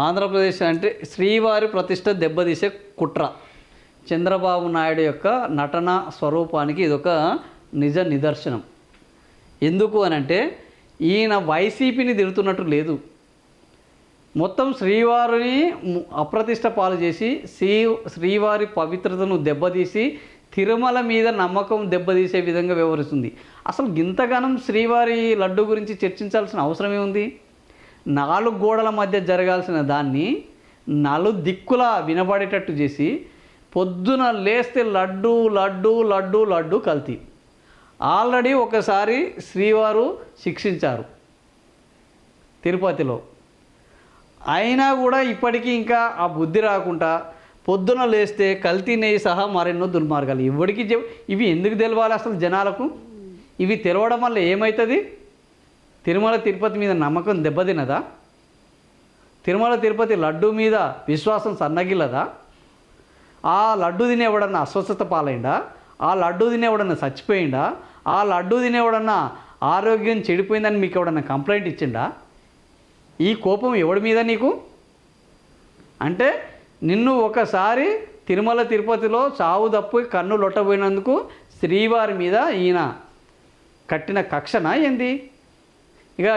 ఆంధ్రప్రదేశ్ అంటే శ్రీవారి ప్రతిష్ట దెబ్బతీసే కుట్ర. చంద్రబాబు నాయుడు యొక్క నటన స్వరూపానికి ఇదొక నిజ నిదర్శనం. ఎందుకు అనంటే ఈయన వైసీపీని తిడుతున్నట్టు లేదు, మొత్తం శ్రీవారిని అప్రతిష్ట పాలు చేసి శ్రీవారి పవిత్రతను దెబ్బతీసి తిరుమల మీద నమ్మకం దెబ్బతీసే విధంగా వ్యవహరిస్తుంది. అసలు ఇంతగానం శ్రీవారి లడ్డు గురించి చర్చించాల్సిన అవసరమే ఉంది? 4 గోడల మధ్య జరగాల్సిన దాన్ని నలుదిక్కులా వినబడేటట్టు చేసి పొద్దున లేస్తే లడ్డు లడ్డు లడ్డు లడ్డు కల్తీ. ఆల్రెడీ ఒకసారి శ్రీవారు శిక్షించారు తిరుపతిలో, అయినా కూడా ఇప్పటికీ ఇంకా ఆ బుద్ధి రాకుండా పొద్దున లేస్తే కల్తీ నెయ్యి సహా మరెన్నో దుర్మార్గాలు. ఎవరికి ఇవి ఎందుకు తెలవాలి అసలు జనాలకు? ఇవి తెలవడం వల్ల ఏమవుతుంది? తిరుమల తిరుపతి మీద నమ్మకం దెబ్బతినదా? తిరుమల తిరుపతి లడ్డు మీద విశ్వాసం సన్నగిల్లదా? ఆ లడ్డు తినేవాడన్నా అస్వస్థత పాలైందా? ఆ లడ్డు తినేవాడన్నా చచ్చిపోయిందా? ఆ లడ్డు తినేవాడన్నా ఆరోగ్యం చెడిపోయిందని మీకు ఎవడన్నా కంప్లైంట్ ఇచ్చిండా? ఈ కోపం ఎవడి మీద నీకు? అంటే నిన్ను ఒకసారి తిరుమల తిరుపతిలో చావు తప్పి కన్ను లొట్టబోయినందుకు శ్రీవారి మీద ఈయన కట్టిన కక్షన ఏంది? ఇక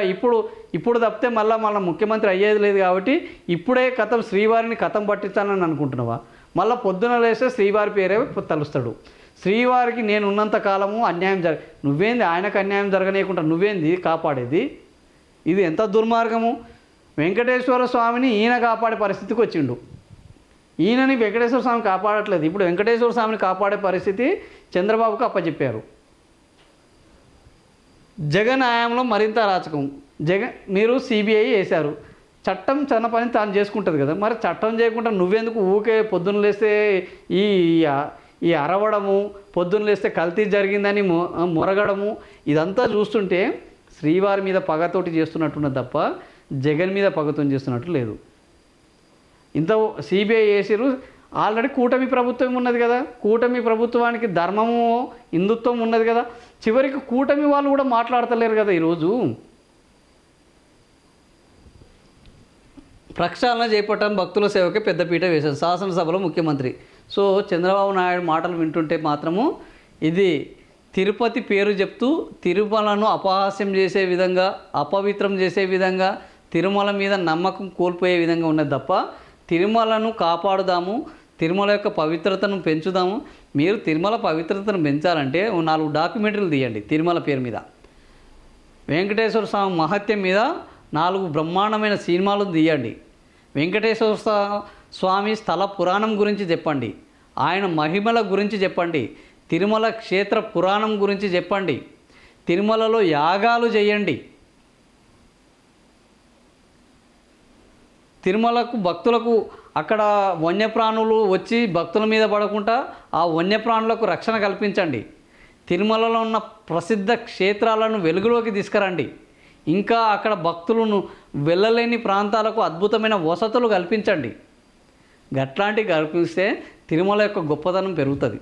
ఇప్పుడు తప్పితే మళ్ళీ ముఖ్యమంత్రి అయ్యేది లేదు కాబట్టి ఇప్పుడే కథం శ్రీవారిని కథం పట్టించాలని అనుకుంటున్నావా? మళ్ళీ పొద్దున లేస్తే శ్రీవారి పేరే తలుస్తాడు. శ్రీవారికి నేను ఉన్నంత కాలము అన్యాయం నువ్వేంది ఆయనకు అన్యాయం జరగనీయకుండా నువ్వేంది కాపాడేది? ఇది ఎంత దుర్మార్గము! వెంకటేశ్వర స్వామిని ఈయన కాపాడే పరిస్థితికి వచ్చిండు. ఈయనని వెంకటేశ్వర స్వామి కాపాడట్లేదు. ఇప్పుడు వెంకటేశ్వర స్వామిని కాపాడే పరిస్థితి చంద్రబాబుకు అప్పచెప్పారు. జగన్ హయాంలో మరింత అరాచకం. మీరు సిబిఐ వేశారు, చట్టం తన పని తాను చేసుకుంటుంది కదా, మరి చట్టం చేయకుండా నువ్వెందుకు ఊకే పొద్దున్న లేస్తే ఈ అరవడము, పొద్దున్న లేస్తే కల్తీ జరిగిందని మొరగడము, ఇదంతా చూస్తుంటే శ్రీవారి మీద పగతోటి చేస్తున్నట్టున్నది తప్ప జగన్ మీద పగతో చేస్తున్నట్టు లేదు. ఇంత సిబిఐ వేసారు. ఆల్రెడీ కూటమి ప్రభుత్వం ఉన్నది కదా, కూటమి ప్రభుత్వానికి ధర్మము హిందుత్వం ఉన్నది కదా, చివరికి కూటమి వాళ్ళు కూడా మాట్లాడతలేరు కదా. ఈరోజు ప్రక్షాళన చేపట్టడం భక్తుల సేవకే పెద్దపీట వేశారు శాసనసభలో ముఖ్యమంత్రి. సో చంద్రబాబు నాయుడు మాటలు వింటుంటే మాత్రము ఇది తిరుపతి పేరు చెప్తూ తిరుమలను అపహాస్యం చేసే విధంగా, అపవిత్రం చేసే విధంగా, తిరుమల మీద నమ్మకం కోల్పోయే విధంగా ఉన్నది తప్ప తిరుమలను కాపాడుదాము, తిరుమల యొక్క పవిత్రతను పెంచుదాము. మీరు తిరుమల పవిత్రతను పెంచాలంటే 4 డాక్యుమెంటరీలు తీయండి తిరుమల పేరు మీద, వెంకటేశ్వర స్వామి మహత్యం మీద 4 బ్రహ్మాండమైన సినిమాలు తీయండి, వెంకటేశ్వర స్వామి స్థల పురాణం గురించి చెప్పండి, ఆయన మహిమల గురించి చెప్పండి, తిరుమల క్షేత్ర పురాణం గురించి చెప్పండి, తిరుమలలో యాగాలు చేయండి. తిరుమలకు భక్తులకు అక్కడ వన్యప్రాణులు వచ్చి భక్తుల మీద పడకుండా ఆ వన్యప్రాణులకు రక్షణ కల్పించండి. తిరుమలలో ఉన్న ప్రసిద్ధ క్షేత్రాలను వెలుగులోకి తీసుకురండి. ఇంకా అక్కడ భక్తులను వెళ్ళలేని ప్రాంతాలకు అద్భుతమైన వసతులు కల్పించండి. గట్లాంటివి కల్పిస్తే తిరుమల యొక్క గొప్పతనం పెరుగుతుంది,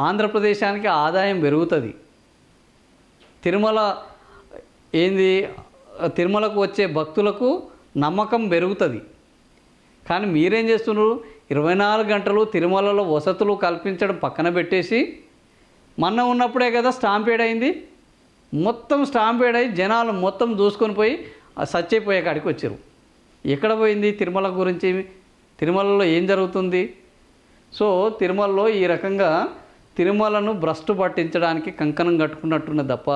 ఆంధ్రప్రదేశానికి ఆదాయం పెరుగుతుంది. తిరుమలకు వచ్చే భక్తులకు నమ్మకం పెరుగుతుంది. కానీ మీరేం చేస్తున్నారు? 24 గంటలు తిరుమలలో వసతులు కల్పించడం పక్కన పెట్టేసి, మొన్న ఉన్నప్పుడే కదా స్టాంపేడ్ అయింది, మొత్తం స్టాంపేడ్ అయ్యి జనాలు మొత్తం దూసుకొని పోయి సచ్చైపోయే కాడికి వచ్చారు. ఎక్కడ పోయింది తిరుమల గురించి? తిరుమలలో ఏం జరుగుతుంది? సో తిరుమలలో ఈ రకంగా తిరుమలను భ్రష్టు పట్టించడానికి కంకణం కట్టుకున్నట్టున్న తప్ప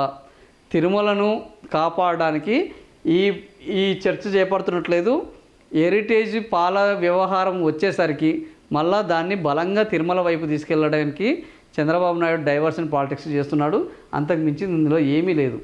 తిరుమలను కాపాడడానికి ఈ చర్చ చేపడుతున్నట్లేదు. హెరిటేజ్ పాల వ్యవహారం వచ్చేసరికి మళ్ళా దాన్ని బలంగా తిరుమల వైపు తీసుకెళ్ళడానికి చంద్రబాబు నాయుడు డైవర్షన్ పాలిటిక్స్ చేస్తున్నాడు. అంతకు మించి ఇందులో ఏమీ లేదు.